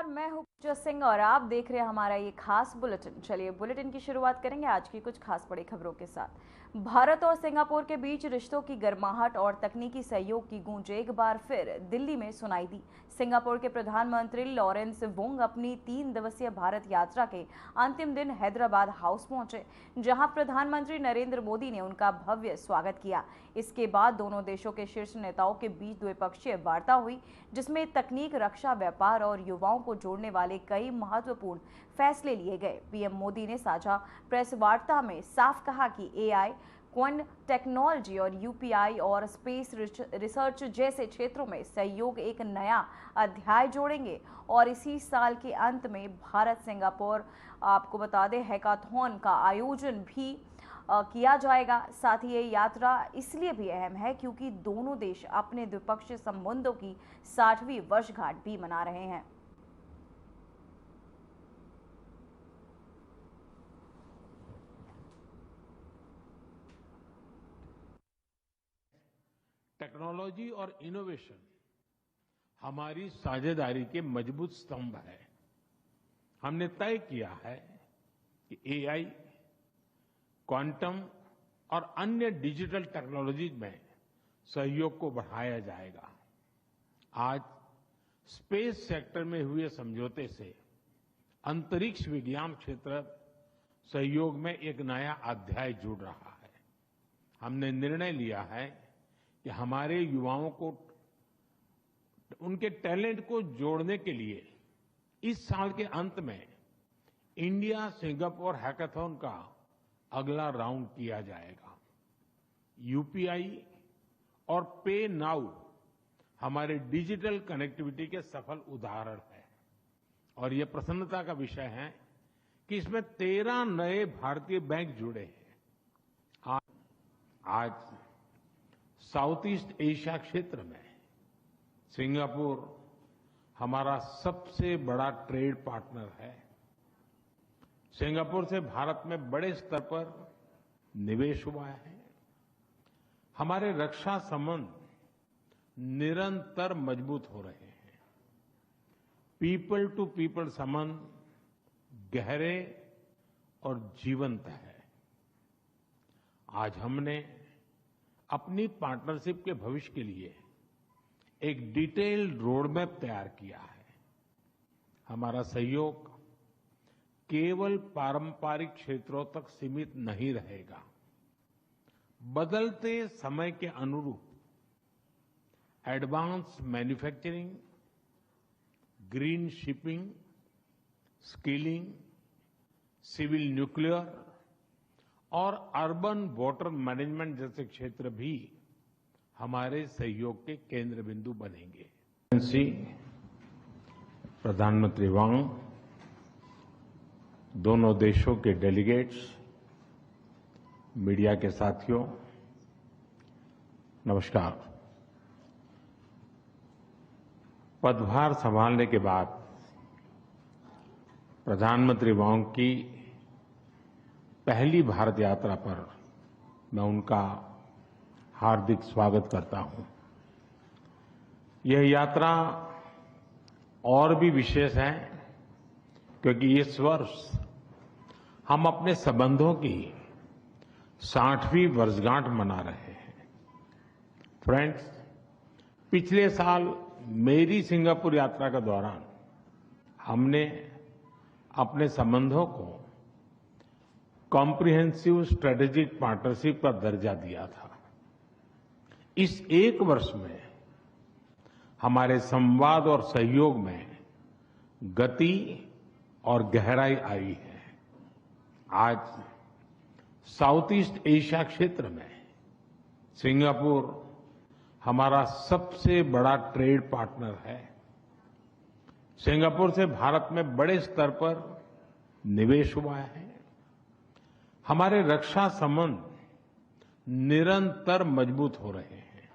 नमस्कार, मैं हूं पूजा सिंह और आप देख रहे हैं हमारा ये खास बुलेटिन। चलिए बुलेटिन की शुरुआत करेंगे आज की कुछ खास बड़ी खबरों के साथ। भारत और सिंगापुर के बीच रिश्तों की गर्माहट और तकनीकी सहयोग की गूंज एक बार फिर दिल्ली में सुनाई दी। सिंगापुर के प्रधानमंत्री लॉरेंस वोंग अपनी 3 दिवसीय भारत यात्रा के अंतिम दिन हैदराबाद हाउस पहुंचे, जहां प्रधानमंत्री नरेंद्र मोदी ने उनका भव्य स्वागत किया। इसके बाद दोनों देशों के शीर्ष नेताओं के बीच द्विपक्षीय वार्ता हुई, जिसमें तकनीक, रक्षा, व्यापार और युवाओं को जोड़ने वाले कई महत्वपूर्ण फैसले लिए गए। पीएम मोदी ने साझा प्रेस वार्ता में साफ कहा कि एआई, क्वांटम टेक्नोलॉजी और यूपीआई और स्पेस रिसर्च जैसे क्षेत्रों में सहयोग एक नया अध्याय जोड़ेंगे और इसी साल के अंत में भारत सिंगापुर, आपको बता दें, हैकाथॉन का आयोजन भी किया जाएगा। साथ ही ये यात्रा इसलिए भी अहम है क्योंकि दोनों देश अपने द्विपक्षीय संबंधों की 60वीं वर्षगांठ भी मना रहे हैं। टेक्नोलॉजी और इनोवेशन हमारी साझेदारी के मजबूत स्तंभ है। हमने तय किया है कि एआई, क्वांटम और अन्य डिजिटल टेक्नोलॉजीज में सहयोग को बढ़ाया जाएगा। आज स्पेस सेक्टर में हुए समझौते से अंतरिक्ष विज्ञान क्षेत्र सहयोग में एक नया अध्याय जुड़ रहा है। हमने निर्णय लिया है कि हमारे युवाओं को उनके टैलेंट को जोड़ने के लिए इस साल के अंत में इंडिया सिंगापुर हैकाथॉन का अगला राउंड किया जाएगा। यूपीआई और पे नाउ हमारे डिजिटल कनेक्टिविटी के सफल उदाहरण है और ये प्रसन्नता का विषय है कि इसमें 13 नए भारतीय बैंक जुड़े हैं। आज साउथ ईस्ट एशिया क्षेत्र में सिंगापुर हमारा सबसे बड़ा ट्रेड पार्टनर है। सिंगापुर से भारत में बड़े स्तर पर निवेश हुआ है। हमारे रक्षा संबंध निरंतर मजबूत हो रहे हैं। पीपल टू पीपल संबंध गहरे और जीवंत है। आज हमने अपनी पार्टनरशिप के भविष्य के लिए एक डिटेल्ड रोडमैप तैयार किया है। हमारा सहयोग केवल पारंपरिक क्षेत्रों तक सीमित नहीं रहेगा। बदलते समय के अनुरूप advance manufacturing, green shipping, skilling, civil nuclear और अर्बन वाटर मैनेजमेंट जैसे क्षेत्र भी हमारे सहयोग के केंद्र बिंदु बनेंगे। प्रधानमंत्री वांग, दोनों देशों के डेलीगेट्स, मीडिया के साथियों, नमस्कार। पदभार संभालने के बाद प्रधानमंत्री वांग की पहली भारत यात्रा पर मैं उनका हार्दिक स्वागत करता हूं। यह यात्रा और भी विशेष है क्योंकि इस वर्ष हम अपने संबंधों की 60वीं वर्षगांठ मना रहे हैं। फ्रेंड्स, पिछले साल मेरी सिंगापुर यात्रा के दौरान हमने अपने संबंधों को कॉम्प्रिहेंसिव स्ट्रेटेजिक पार्टनरशिप का दर्जा दिया था। इस एक वर्ष में हमारे संवाद और सहयोग में गति और गहराई आई है। आज साउथ ईस्ट एशिया क्षेत्र में सिंगापुर हमारा सबसे बड़ा ट्रेड पार्टनर है। सिंगापुर से भारत में बड़े स्तर पर निवेश हुआ है। हमारे रक्षा संबंध निरंतर मजबूत हो रहे हैं।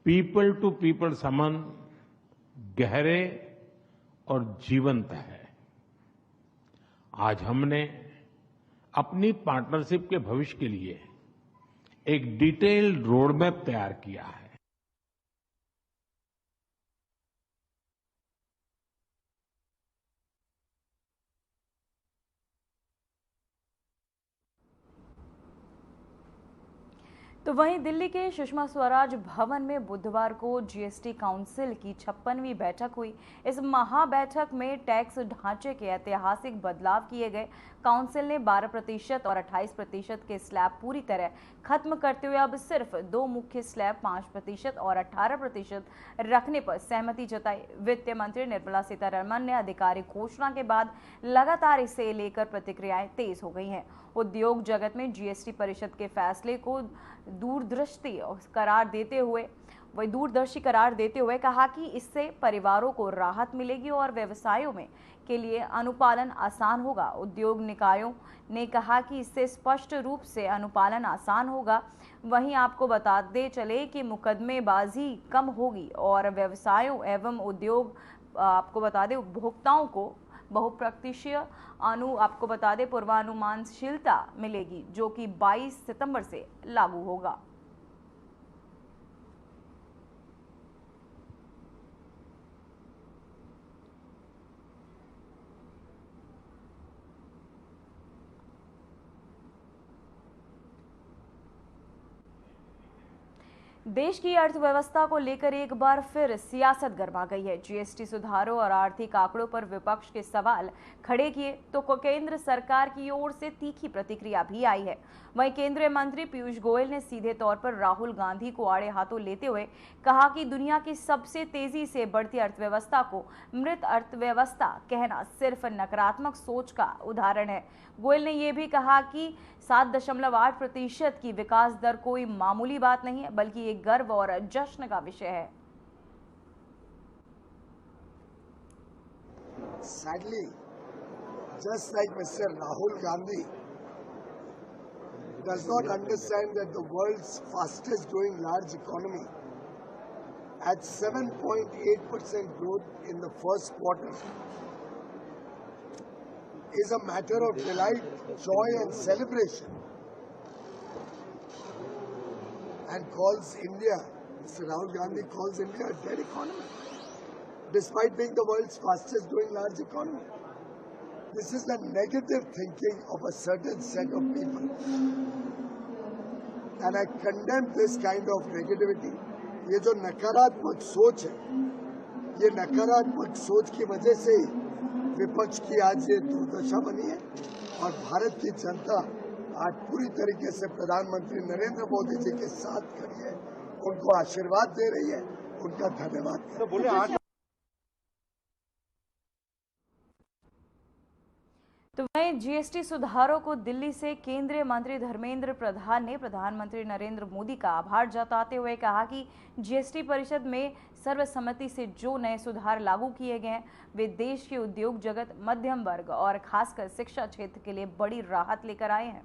पीपल टू पीपल संबंध गहरे और जीवंत है। आज हमने अपनी पार्टनरशिप के भविष्य के लिए एक डिटेल्ड रोडमैप तैयार किया है। तो वहीं दिल्ली के सुषमा स्वराज भवन में बुधवार को जीएसटी काउंसिल की 56वीं बैठक हुई। इस महाबैठक में टैक्स ढांचे के ऐतिहासिक बदलाव किए गए। काउंसिल ने 12% और 28% के स्लैब पूरी तरह खत्म करते हुए अब सिर्फ 2 मुख्य स्लैब 5% और 18% रखने पर सहमति जताई। वित्त मंत्री निर्मला सीतारमण ने आधिकारिक घोषणा के बाद लगातार इसे लेकर प्रतिक्रियाएं तेज हो गई हैं। उद्योग जगत में जीएसटी परिषद के फैसले को दूरदृष्टि करार देते हुए कहा कि इससे परिवारों को राहत मिलेगी और व्यवसायों में के लिए अनुपालन आसान होगा। उद्योग निकायों ने कहा कि इससे स्पष्ट रूप से अनुपालन आसान होगा। वहीं आपको बताते चले कि मुकदमेबाजी कम होगी और व्यवसायों एवं उद्योग आपको बता दें उपभोक्ताओं को बहुप्रतीक्षीय आपको बता दें पूर्वानुमानशीलता मिलेगी, जो कि 22 सितंबर से लागू होगा। देश की अर्थव्यवस्था को लेकर एक बार फिर सियासत गरमा गई है। जीएसटी सुधारों और आर्थिक आंकड़ों पर विपक्ष के सवाल खड़े किए तो केंद्र सरकार की ओर से तीखी प्रतिक्रिया भी आई है। वहीं केंद्रीय मंत्री पीयूष गोयल ने सीधे तौर पर राहुल गांधी को आड़े हाथों लेते हुए कहा कि दुनिया की सबसे तेजी से बढ़ती अर्थव्यवस्था को मृत अर्थव्यवस्था कहना सिर्फ नकारात्मक सोच का उदाहरण है। गोयल ने यह भी कहा कि 7.8% की विकास दर कोई मामूली बात नहीं है, बल्कि एक गर्व और जश्न का विषय है। Sadly, just like Mr. Rahul Gandhi does not understand that the world's fastest growing large economy at 7.8% growth in the first quarter is a matter of delight, joy and celebration, and calls India, Mr. Rahul Gandhi calls India a dead economy, despite being the world's fastest growing large economy. This is the negative thinking of a certain set of people, and I condemn this kind of negativity. ये जो नकारात्मक सोच है, ये नकारात्मक सोच की वजह से विपक्ष की आज ये दुर्दशा बनी है और भारत की जनता आज पूरी तरीके से प्रधानमंत्री नरेंद्र मोदी जी के साथ खड़ी है, उनको आशीर्वाद दे रही है, उनका धन्यवाद। तो वहीं जीएसटी सुधारों को दिल्ली से केंद्रीय मंत्री धर्मेंद्र प्रधान ने प्रधानमंत्री नरेंद्र मोदी का आभार जताते हुए कहा कि जीएसटी परिषद में सर्वसम्मति से जो नए सुधार लागू किए गए हैं वे देश के उद्योग जगत, मध्यम वर्ग और खासकर शिक्षा क्षेत्र के लिए बड़ी राहत लेकर आए हैं।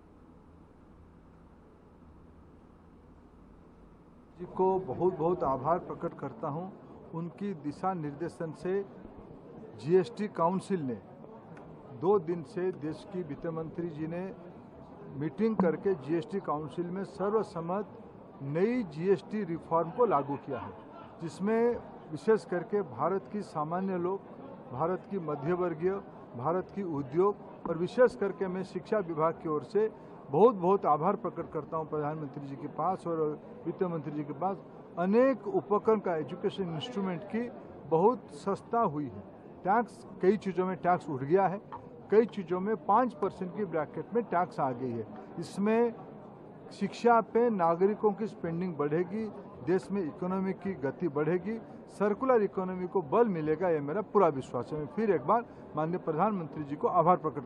जी को बहुत बहुत आभार प्रकट करता हूं। उनकी दिशा निर्देशन से जीएसटी काउंसिल ने 2 दिन से देश की वित्त मंत्री जी ने मीटिंग करके जीएसटी काउंसिल में सर्वसम्मत नई जीएसटी रिफॉर्म को लागू किया है, जिसमें विशेष करके भारत की सामान्य लोग, भारत की मध्यवर्गीय, भारत की उद्योग और विशेष करके मैं शिक्षा विभाग की ओर से बहुत बहुत आभार प्रकट करता हूं प्रधानमंत्री जी के पास और वित्त मंत्री जी के पास। अनेक उपकरण का एजुकेशन इंस्ट्रूमेंट की बहुत सस्ता हुई है। टैक्स कई चीज़ों में टैक्स उठ गया है, कई चीज़ों में 5% की ब्रैकेट में टैक्स आ गई है। इसमें शिक्षा पे नागरिकों की स्पेंडिंग बढ़ेगी, देश में इकोनॉमी की गति बढ़ेगी, सर्कुलर इकोनॉमी को बल मिलेगा, ये मेरा पूरा विश्वास है। मैं फिर एक बार माननीय प्रधानमंत्री जी को आभार प्रकट।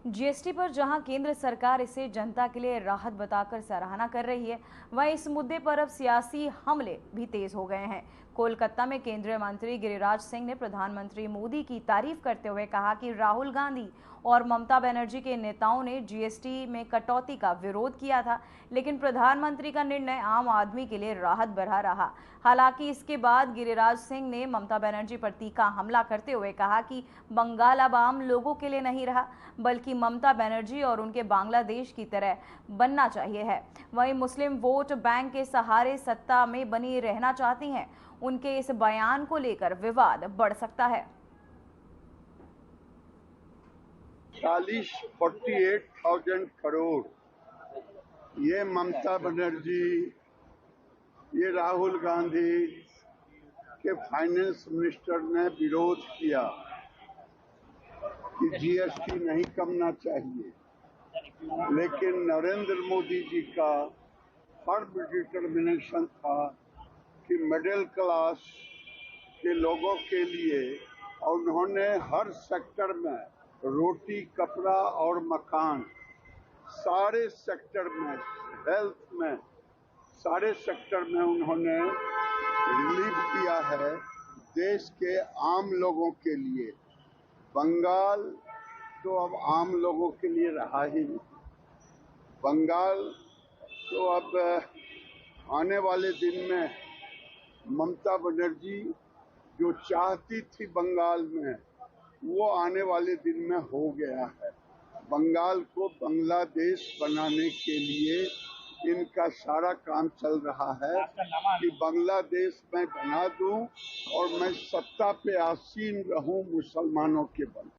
जीएसटी पर जहां केंद्र सरकार इसे जनता के लिए राहत बताकर सराहना कर रही है, वहीं इस मुद्दे पर अब सियासी हमले भी तेज हो गए हैं। कोलकाता में केंद्रीय मंत्री गिरिराज सिंह ने प्रधानमंत्री मोदी की तारीफ करते हुए कहा कि राहुल गांधी और ममता बनर्जी के नेताओं ने जीएसटी में कटौती का विरोध किया था, लेकिन प्रधानमंत्री का निर्णय आम आदमी के लिए राहत भरा रहा। हालांकि इसके बाद गिरिराज सिंह ने ममता बनर्जी पर तीखा हमला करते हुए कहा कि बंगाल अब आम लोगों के लिए नहीं रहा, बल्कि ममता बनर्जी और उनके बांग्लादेश की तरह बनना चाहिए है। वहीं मुस्लिम वोट बैंक के सहारे सत्ता में बनी रहना चाहती हैं, उनके इस बयान को लेकर विवाद बढ़ सकता है। 48,000 करोड़ ये ममता बनर्जी, ये राहुल गांधी के फाइनेंस मिनिस्टर ने विरोध किया कि जीएसटी नहीं करना चाहिए, लेकिन नरेंद्र मोदी जी का फर्म डिटर्मिनेशन था कि मिडिल क्लास के लोगों के लिए, और उन्होंने हर सेक्टर में रोटी, कपड़ा और मकान, सारे सेक्टर में, हेल्थ में, सारे सेक्टर में उन्होंने रिलीफ किया है देश के आम लोगों के लिए। बंगाल तो अब आम लोगों के लिए रहा ही नहीं। बंगाल तो अब आने वाले दिन में ममता बनर्जी जो चाहती थी बंगाल में, वो आने वाले दिन में हो गया है। बंगाल को बांग्लादेश बनाने के लिए इनका सारा काम चल रहा है कि बांग्लादेश मैं बना दूं और मैं सत्ता पे आसीन रहूं मुसलमानों के बल।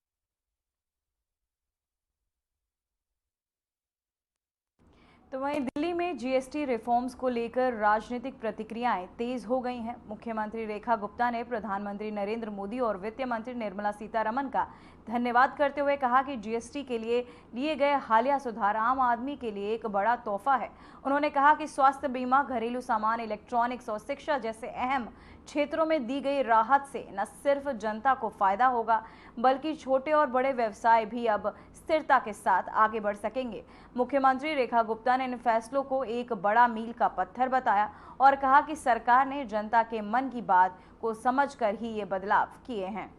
तो वहीं दिल्ली में जीएसटी रिफॉर्म्स को लेकर राजनीतिक प्रतिक्रियाएं तेज हो गई हैं। मुख्यमंत्री रेखा गुप्ता ने प्रधानमंत्री नरेंद्र मोदी और वित्त मंत्री निर्मला सीतारमण का धन्यवाद करते हुए कहा कि जीएसटी के लिए गए हालिया सुधार आम आदमी के लिए एक बड़ा तोहफा है। उन्होंने कहा कि स्वास्थ्य बीमा, घरेलू सामान, इलेक्ट्रॉनिक्स और शिक्षा जैसे अहम क्षेत्रों में दी गई राहत से न सिर्फ जनता को फायदा होगा, बल्कि छोटे और बड़े व्यवसाय भी अब स्थिरता के साथ आगे बढ़ सकेंगे। मुख्यमंत्री रेखा गुप्ता ने इन फैसलों को एक बड़ा मील का पत्थर बताया और कहा कि सरकार ने जनता के मन की बात को समझकर ही ये बदलाव किए हैं।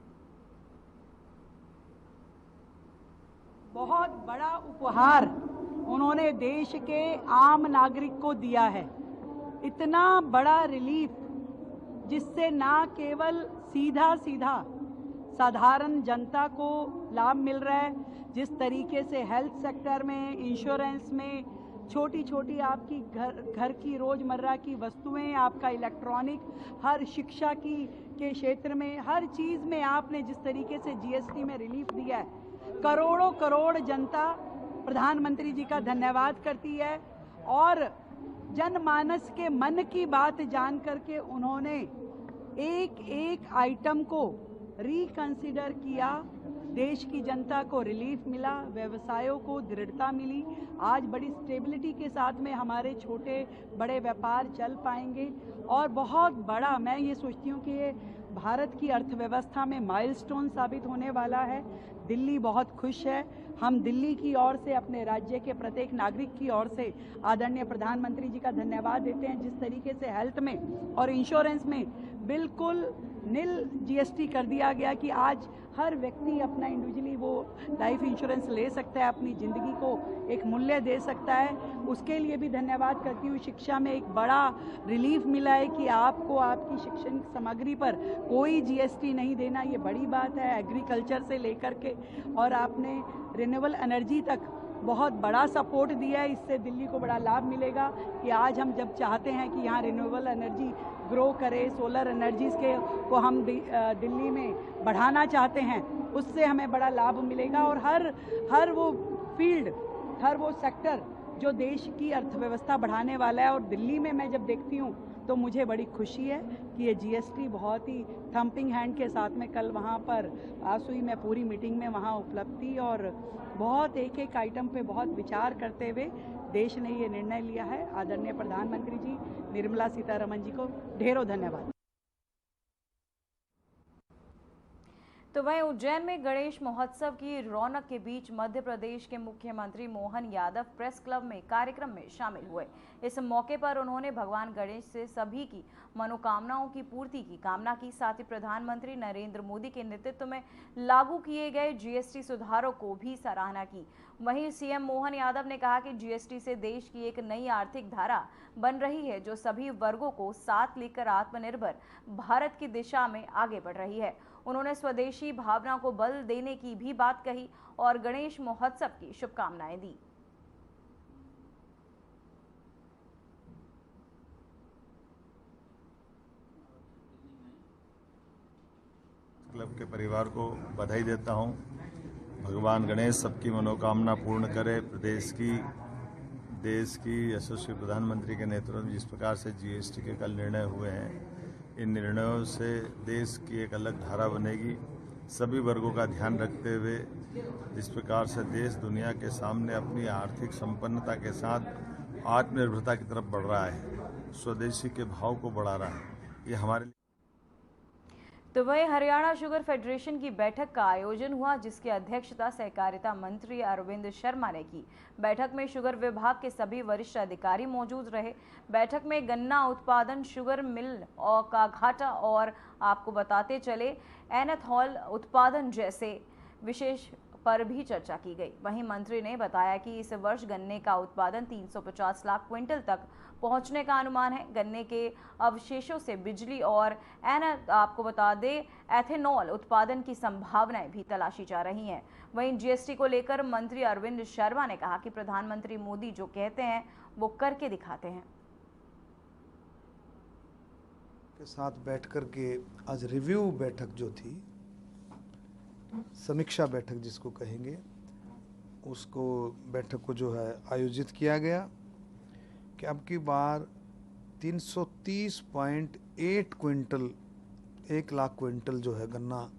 बहुत बड़ा उपहार उन्होंने देश के आम नागरिक को दिया है। इतना बड़ा रिलीफ जिससे ना केवल सीधा साधारण जनता को लाभ मिल रहा है, जिस तरीके से हेल्थ सेक्टर में, इंश्योरेंस में, छोटी आपकी घर की रोजमर्रा की वस्तुएं, आपका इलेक्ट्रॉनिक, हर शिक्षा के क्षेत्र में, हर चीज में आपने जिस तरीके से जीएसटी में रिलीफ दिया है, करोड़ जनता प्रधानमंत्री जी का धन्यवाद करती है। और जनमानस के मन की बात जान करके उन्होंने एक आइटम को रिकंसिडर किया। देश की जनता को रिलीफ मिला, व्यवसायों को दृढ़ता मिली। आज बड़ी स्टेबिलिटी के साथ में हमारे छोटे बड़े व्यापार चल पाएंगे और बहुत बड़ा, मैं ये सोचती हूँ कि ये भारत की अर्थव्यवस्था में माइलस्टोन साबित होने वाला है। दिल्ली बहुत खुश है। हम दिल्ली की ओर से, अपने राज्य के प्रत्येक नागरिक की ओर से आदरणीय प्रधानमंत्री जी का धन्यवाद देते हैं। जिस तरीके से हेल्थ में और इंश्योरेंस में बिल्कुल नील जीएसटी कर दिया गया कि आज हर व्यक्ति अपना इंडिविजुअली वो लाइफ इंश्योरेंस ले सकता है, अपनी ज़िंदगी को एक मूल्य दे सकता है, उसके लिए भी धन्यवाद करती हूँ। शिक्षा में एक बड़ा रिलीफ मिला है कि आपको आपकी शिक्षण सामग्री पर कोई जीएसटी नहीं देना, ये बड़ी बात है। एग्रीकल्चर से लेकर के और आपने रिन्यूएबल एनर्जी तक बहुत बड़ा सपोर्ट दिया है। इससे दिल्ली को बड़ा लाभ मिलेगा कि आज हम जब चाहते हैं कि यहाँ रिन्यूएबल एनर्जी ग्रो करे, सोलर एनर्जीज को हम दिल्ली में बढ़ाना चाहते हैं, उससे हमें बड़ा लाभ मिलेगा। और हर वो फील्ड, हर वो सेक्टर जो देश की अर्थव्यवस्था बढ़ाने वाला है। और दिल्ली में मैं जब देखती हूँ तो मुझे बड़ी खुशी है कि ये जीएसटी बहुत ही थम्पिंग हैंड के साथ में कल वहाँ पर आसुई में पूरी मीटिंग में वहाँ उपलब्ध थी और बहुत एक आइटम पे बहुत विचार करते हुए देश ने ये निर्णय लिया है। आदरणीय प्रधानमंत्री जी, निर्मला सीतारमण जी को ढेरों धन्यवाद। तो वहीं उज्जैन में गणेश महोत्सव की रौनक के बीच मध्य प्रदेश के मुख्यमंत्री मोहन यादव प्रेस क्लब में कार्यक्रम में शामिल हुए। इस मौके पर उन्होंने भगवान गणेश से सभी की मनोकामनाओं की पूर्ति की कामना की। साथ ही प्रधानमंत्री नरेंद्र मोदी के नेतृत्व में लागू किए गए जीएसटी सुधारों को भी सराहना की। वहीं सीएम मोहन यादव ने कहा कि जीएसटी से देश की एक नई आर्थिक धारा बन रही है, जो सभी वर्गों को साथ लेकर आत्मनिर्भर भारत की दिशा में आगे बढ़ रही है। उन्होंने स्वदेशी भावना को बल देने की भी बात कही और गणेश महोत्सव की शुभकामनाएं दी। क्लब के परिवार को बधाई देता हूं। भगवान गणेश सबकी मनोकामना पूर्ण करे, प्रदेश की देश की यशस्वी प्रधानमंत्री के नेतृत्व में जिस प्रकार से जीएसटी के कल निर्णय हुए हैं, इन निर्णयों से देश की एक अलग धारा बनेगी। सभी वर्गों का ध्यान रखते हुए जिस प्रकार से देश दुनिया के सामने अपनी आर्थिक संपन्नता के साथ आत्मनिर्भरता की तरफ बढ़ रहा है, स्वदेशी के भाव को बढ़ा रहा है, ये हमारे लिए। तो वहीं हरियाणा शुगर फेडरेशन की बैठक का आयोजन हुआ, जिसकी अध्यक्षता सहकारिता मंत्री अरविंद शर्मा ने की। बैठक में शुगर विभाग के सभी वरिष्ठ अधिकारी मौजूद रहे। बैठक में गन्ना उत्पादन, शुगर मिल का घाटा और आपको बताते चले एनाथॉल उत्पादन जैसे विशेष पर भी चर्चा की गई। वहीं मंत्री ने बताया कि इस वर्ष गन्ने का उत्पादन 350 लाख क्विंटल तक पहुंचने का अनुमान है। गन्ने के अवशेषों से बिजली और आपको बता दें एथेनॉल उत्पादन की संभावनाएं भी तलाशी जा रही हैं। वहीं जीएसटी को लेकर मंत्री अरविंद शर्मा ने कहा कि प्रधानमंत्री मोदी जो कहते हैं वो करके दिखाते हैं। के साथ बैठ कर के आज रिव्यू बैठक जो थी, समीक्षा बैठक जिसको कहेंगे, उसको बैठक को जो है आयोजित किया गया कि अब की बार 330.8 क्विंटल 1 लाख क्विंटल जो है गन्ना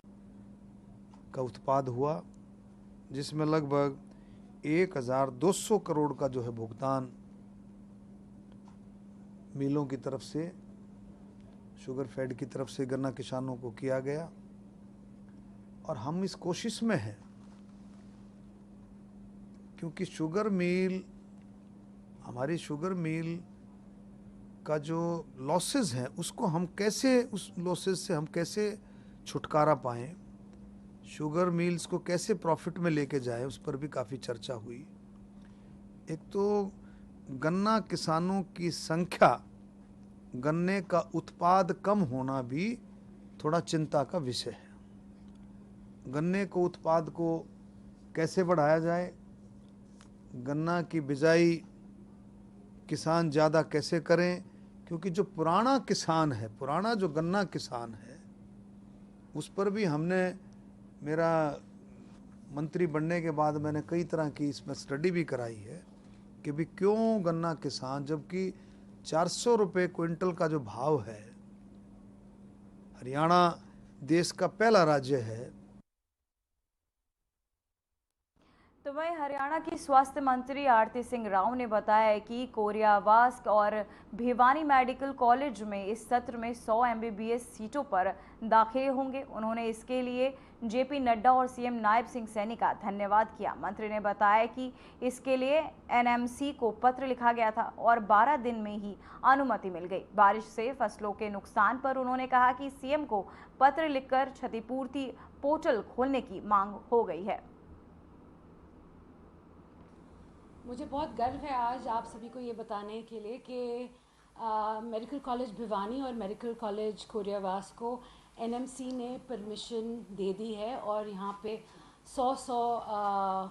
का उत्पाद हुआ, जिसमें लगभग 1200 करोड़ का जो है भुगतान मिलों की तरफ से, शुगर फेड की तरफ से गन्ना किसानों को किया गया। और हम इस कोशिश में हैं क्योंकि शुगर मिल, हमारी शुगर मिल का जो लॉसेस हैं उसको हम कैसे, उस लॉसेस से हम कैसे छुटकारा पाएं, शुगर मिल्स को कैसे प्रॉफिट में लेके जाएं, उस पर भी काफ़ी चर्चा हुई। एक तो गन्ना किसानों की संख्या, गन्ने का उत्पाद कम होना भी थोड़ा चिंता का विषय है। गन्ने को उत्पाद को कैसे बढ़ाया जाए, गन्ना की बिजाई किसान ज़्यादा कैसे करें, क्योंकि जो पुराना किसान है, पुराना जो गन्ना किसान है, उस पर भी हमने, मेरा मंत्री बनने के बाद मैंने कई तरह की इसमें स्टडी भी कराई है कि भी क्यों गन्ना किसान, जबकि 400 रुपये क्विंटल का जो भाव है, हरियाणा देश का पहला राज्य है। तो वहीं हरियाणा की स्वास्थ्य मंत्री आरती सिंह राव ने बताया कि कोरियावास और भिवानी मेडिकल कॉलेज में इस सत्र में 100 MBBS सीटों पर दाखिले होंगे। उन्होंने इसके लिए जेपी नड्डा और सीएम नायब सिंह सैनी का धन्यवाद किया। मंत्री ने बताया कि इसके लिए एनएमसी को पत्र लिखा गया था और 12 दिन में ही अनुमति मिल गई। बारिश से फसलों के नुकसान पर उन्होंने कहा कि सीएम को पत्र लिखकर क्षतिपूर्ति पोर्टल खोलने की मांग हो गई है। मुझे बहुत गर्व है आज आप सभी को ये बताने के लिए कि मेडिकल कॉलेज भिवानी और मेडिकल कॉलेज कोरियावास को एनएमसी ने परमिशन दे दी है और यहाँ पे 100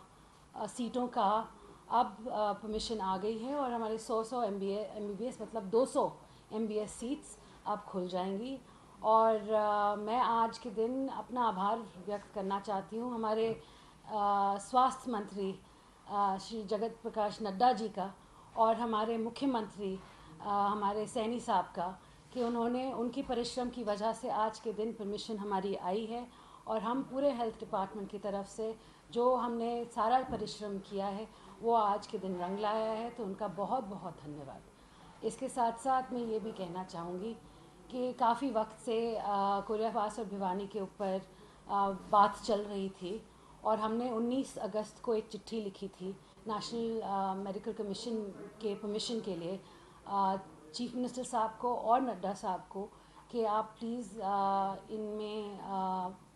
सीटों का अब परमिशन आ गई है और हमारे 100 MBBS मतलब 200 MBS सीट्स अब खुल जाएंगी। और मैं आज के दिन अपना आभार व्यक्त करना चाहती हूँ हमारे स्वास्थ्य मंत्री श्री जगत प्रकाश नड्डा जी का और हमारे मुख्यमंत्री हमारे सैनी साहब का, कि उन्होंने, उनकी परिश्रम की वजह से आज के दिन परमिशन हमारी आई है और हम पूरे हेल्थ डिपार्टमेंट की तरफ से जो हमने सारा परिश्रम किया है वो आज के दिन रंग लाया है, तो उनका बहुत बहुत धन्यवाद। इसके साथ साथ मैं ये भी कहना चाहूँगी कि काफ़ी वक्त से कोरियावास और भिवानी के ऊपर बात चल रही थी और हमने 19 अगस्त को एक चिट्ठी लिखी थी नेशनल मेडिकल कमीशन के परमिशन के लिए चीफ मिनिस्टर साहब को और नड्डा साहब को कि आप प्लीज़ इनमें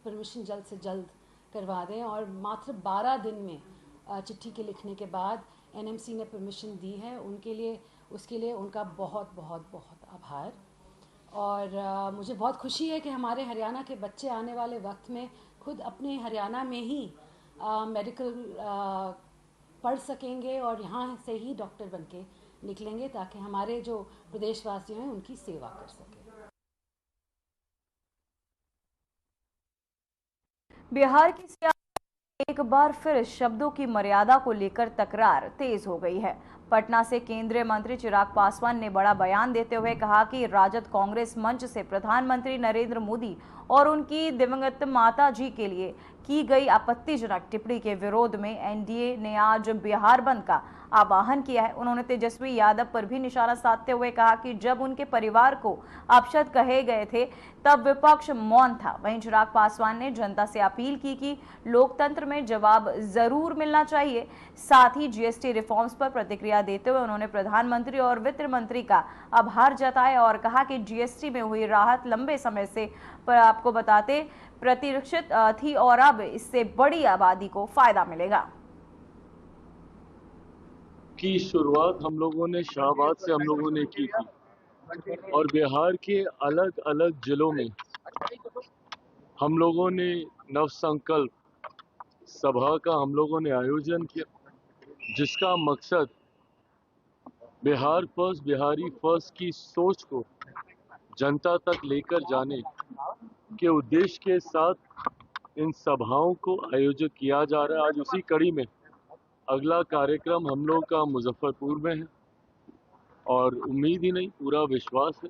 परमिशन जल्द से जल्द करवा दें। और मात्र 12 दिन में चिट्ठी के लिखने के बाद एनएमसी ने परमिशन दी है, उनके लिए, उसके लिए उनका बहुत बहुत बहुत आभार। और मुझे बहुत खुशी है कि हमारे हरियाणा के बच्चे आने वाले वक्त में खुद अपने हरियाणा में ही मेडिकल पढ़ सकेंगे और यहाँ से ही डॉक्टर बनके निकलेंगे ताकि हमारे जो प्रदेशवासियों हैं उनकी सेवा कर सकें। बिहार की एक बार फिर शब्दों की मर्यादा को लेकर तकरार तेज हो गई है। पटना से केंद्रीय मंत्री चिराग पासवान ने बड़ा बयान देते हुए कहा कि राजद कांग्रेस मंच से प्रधानमंत्री नरेंद्र मोदी और उनकी दिवंगत माता जी के लिए की गई आपत्तिजनक टिप्पणी के विरोध में एनडीए ने आज बिहार बंद का आह्वान किया है। उन्होंने तेजस्वी यादव पर भी निशाना साधते हुए कहा कि जब उनके परिवार को अपशब्द कहे गए थे तब विपक्ष मौन था। वहीं चिराग पासवान ने जनता से अपील की कि लोकतंत्र में जवाब जरूर मिलना चाहिए। साथ ही जीएसटी रिफॉर्म्स पर प्रतिक्रिया देते हुए उन्होंने प्रधानमंत्री और वित्त मंत्री का आभार जताया और कहा कि जीएसटी में हुई राहत लंबे समय से पर आपको बताते प्रतीक्षित थी और अब इससे बड़ी आबादी को फायदा मिलेगा। की शुरुआत हम लोगों ने शाहबाद से हम लोगों ने की थी और बिहार के अलग अलग जिलों में हम लोगों ने नवसंकल्प सभा का हम लोगों ने आयोजन किया, जिसका मकसद बिहार फर्स्ट, बिहारी फर्स्ट की सोच को जनता तक लेकर जाने के उद्देश्य के साथ इन सभाओं को आयोजित किया जा रहा है। आज उसी कड़ी में अगला कार्यक्रम हम लोग का मुजफ्फरपुर में है और उम्मीद ही नहीं, पूरा विश्वास है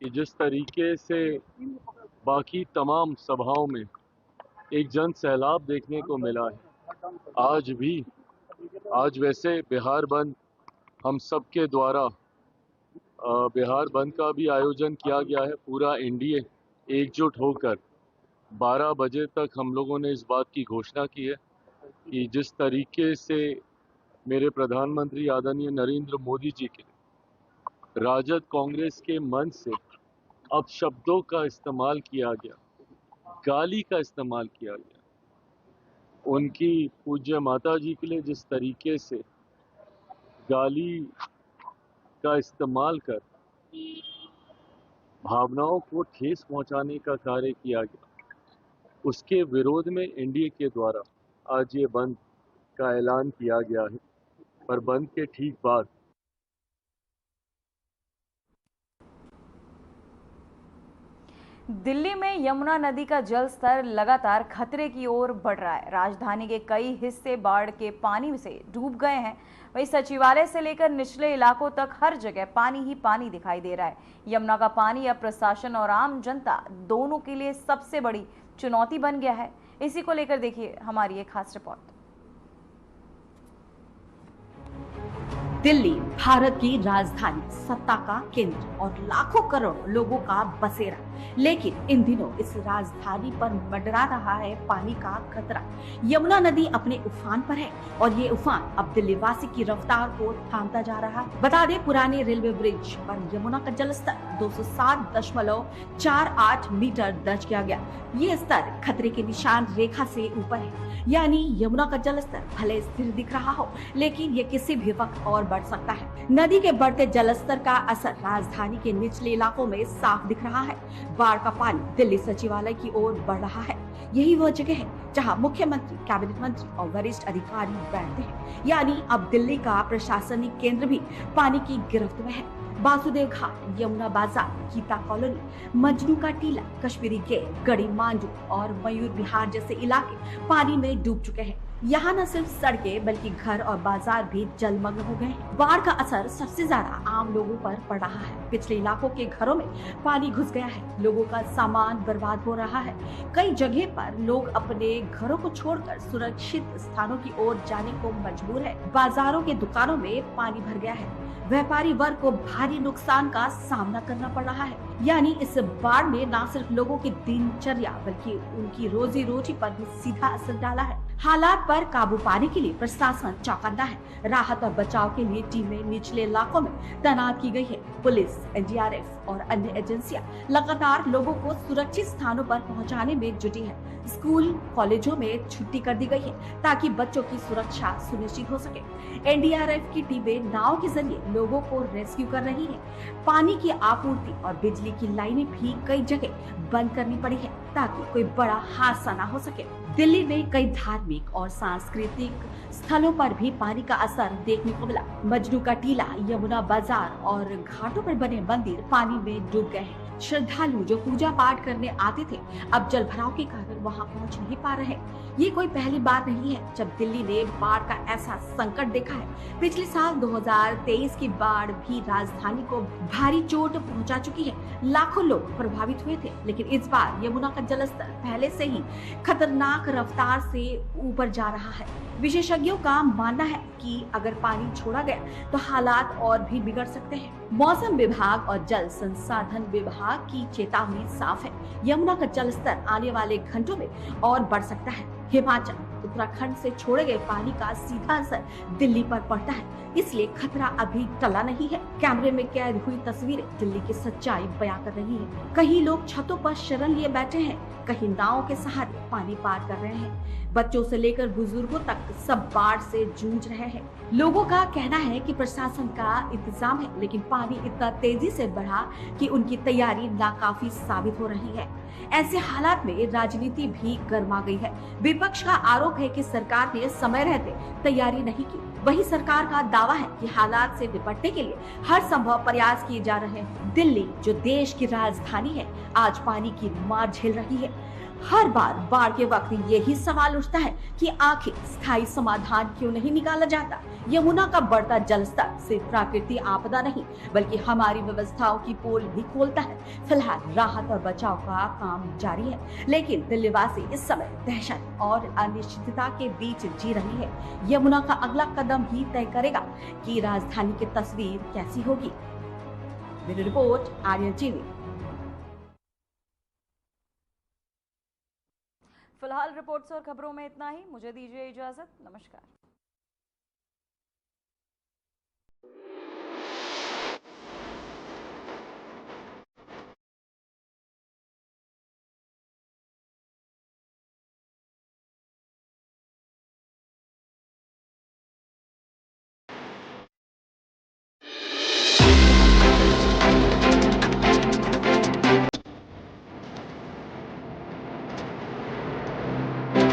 कि जिस तरीके से बाकी तमाम सभाओं में एक जन सैलाब देखने को मिला है, आज वैसे बिहार बंद हम सबके द्वारा बिहार बंद का भी आयोजन किया गया है। पूरा एनडीए एकजुट होकर 12 बजे तक हम लोगों ने इस बात की घोषणा की है कि जिस तरीके से मेरे प्रधानमंत्री आदरणीय नरेंद्र मोदी जी के राजद कांग्रेस के मंच से अब शब्दों का इस्तेमाल किया गया, गाली का इस्तेमाल किया गया, उनकी पूज्य माता जी के लिए जिस तरीके से गाली का इस्तेमाल कर भावनाओं को ठेस पहुंचाने का कार्य किया गया, उसके विरोध में एनडीए के द्वारा आज ये बंद का ऐलान किया गया है। पर बंद के ठीक बाद दिल्ली में यमुना नदी का जल स्तर लगातार खतरे की ओर बढ़ रहा है। राजधानी के कई हिस्से बाढ़ के पानी से डूब गए हैं। वहीं सचिवालय से लेकर निचले इलाकों तक हर जगह पानी ही पानी दिखाई दे रहा है। यमुना का पानी अब प्रशासन और आम जनता दोनों के लिए सबसे बड़ी चुनौती बन गया है। इसी को लेकर देखिए हमारी एक खास रिपोर्ट। दिल्ली भारत की राजधानी, सत्ता का केंद्र और लाखों करोड़ लोगों का बसेरा, लेकिन इन दिनों इस राजधानी पर मंडरा रहा है पानी का खतरा। यमुना नदी अपने उफान पर है और ये उफान अब दिल्ली वासी की रफ्तार को थामता जा रहा है। बता दें, पुराने रेलवे ब्रिज पर यमुना का जलस्तर 207.48 मीटर दर्ज किया गया। ये स्तर खतरे के निशान रेखा से ऊपर है, यानी यमुना का जलस्तर भले स्थिर दिख रहा हो, लेकिन ये किसी भी वक्त और बढ़ सकता है। नदी के बढ़ते जलस्तर का असर राजधानी के निचले इलाकों में साफ दिख रहा है। बाढ़ का पानी दिल्ली सचिवालय की ओर बढ़ रहा है। यही वह जगह है जहां मुख्यमंत्री, कैबिनेट मंत्री और वरिष्ठ अधिकारी बैठते हैं, यानी अब दिल्ली का प्रशासनिक केंद्र भी पानी की गिरफ्त में है। वासुदेव घाट, यमुना बाजार, गीता कॉलोनी, मजनू का टीला, कश्मीरी गेट, गड़ी मांडू और मयूर विहार जैसे इलाके पानी में डूब चुके हैं। यहाँ न सिर्फ सड़कें बल्कि घर और बाजार भी जलमग्न हो गए हैं। बाढ़ का असर सबसे ज्यादा आम लोगों पर पड़ रहा है। पिछले इलाकों के घरों में पानी घुस गया है, लोगों का सामान बर्बाद हो रहा है। कई जगह पर लोग अपने घरों को छोड़कर सुरक्षित स्थानों की ओर जाने को मजबूर है। बाजारों के दुकानों में पानी भर गया है। व्यापारी वर्ग को भारी नुकसान का सामना करना पड़ रहा है। यानी इस बाढ़ में न सिर्फ लोगों की दिनचर्या बल्कि उनकी रोजी रोटी पर भी सीधा असर डाला है। हालात पर काबू पाने के लिए प्रशासन चौकन्ना है। राहत और बचाव के लिए टीमें निचले इलाकों में तैनात की गई है। पुलिस, एनडीआरएफ और अन्य एजेंसियां लगातार लोगों को सुरक्षित स्थानों पर पहुंचाने में जुटी है। स्कूल, कॉलेजों में छुट्टी कर दी गई है ताकि बच्चों की सुरक्षा सुनिश्चित हो सके। एनडीआरएफ की टीमें नाव के जरिए लोगों को रेस्क्यू कर रही है। पानी की आपूर्ति और बिजली की लाइनें भी कई जगह बंद करनी पड़ी है ताकि कोई बड़ा हादसा न हो सके। दिल्ली में कई धार्मिक और सांस्कृतिक स्थलों पर भी पानी का असर देखने को मिला। मजनू का टीला, यमुना बाजार और घाटों पर बने मंदिर पानी में डूब गए हैं। श्रद्धालु जो पूजा पाठ करने आते थे अब जल भराव के कारण वहां पहुंच नहीं पा रहे। ये कोई पहली बार नहीं है जब दिल्ली ने बाढ़ का ऐसा संकट देखा है। पिछले साल 2023 की बाढ़ भी राजधानी को भारी चोट पहुंचा चुकी है। लाखों लोग प्रभावित हुए थे, लेकिन इस बार यमुना का जलस्तर पहले से ही खतरनाक रफ्तार से ऊपर जा रहा है। विशेषज्ञों का मानना है कि अगर पानी छोड़ा गया तो हालात और भी बिगड़ सकते हैं। मौसम विभाग और जल संसाधन विभाग की चेतावनी साफ है, यमुना का जलस्तर आने वाले घंटों में और बढ़ सकता है। हिमाचल, उत्तराखंड से छोड़े गए पानी का सीधा असर दिल्ली पर पड़ता है, इसलिए खतरा अभी टला नहीं है। कैमरे में कैद हुई तस्वीरें दिल्ली की सच्चाई बयां कर रही है। कहीं लोग छतों पर शरण लिए बैठे हैं, कहीं नाव के सहारे पानी पार कर रहे हैं। बच्चों से लेकर बुजुर्गों तक सब बाढ़ से जूझ रहे हैं। लोगों का कहना है कि प्रशासन का इंतजाम है, लेकिन पानी इतना तेजी से बढ़ा कि उनकी तैयारी नाकाफी साबित हो रही है। ऐसे हालात में राजनीति भी गर्मा गई है। विपक्ष का आरोप है कि सरकार ने समय रहते तैयारी नहीं की। वही सरकार का दावा है कि हालात से निपटने के लिए हर संभव प्रयास किए जा रहे हैं। दिल्ली, जो देश की राजधानी है, आज पानी की मार झेल रही है। हर बार बाढ़ के वक्त यही सवाल उठता है कि आखिर स्थायी समाधान क्यों नहीं निकाला जाता। यमुना का बढ़ता जलस्तर सिर्फ प्राकृतिक आपदा नहीं, बल्कि हमारी व्यवस्थाओं की पोल भी खोलता है। फिलहाल राहत और बचाव का काम जारी है, लेकिन दिल्लीवासी इस समय दहशत और अनिश्चितता के बीच जी रही है। यमुना का अगला कदम ही तय करेगा कि राजधानी की तस्वीर कैसी होगी। Bureau report, Aryan TV. फिलहाल रिपोर्ट्स और खबरों में इतना ही। मुझे दीजिए इजाजत। नमस्कार।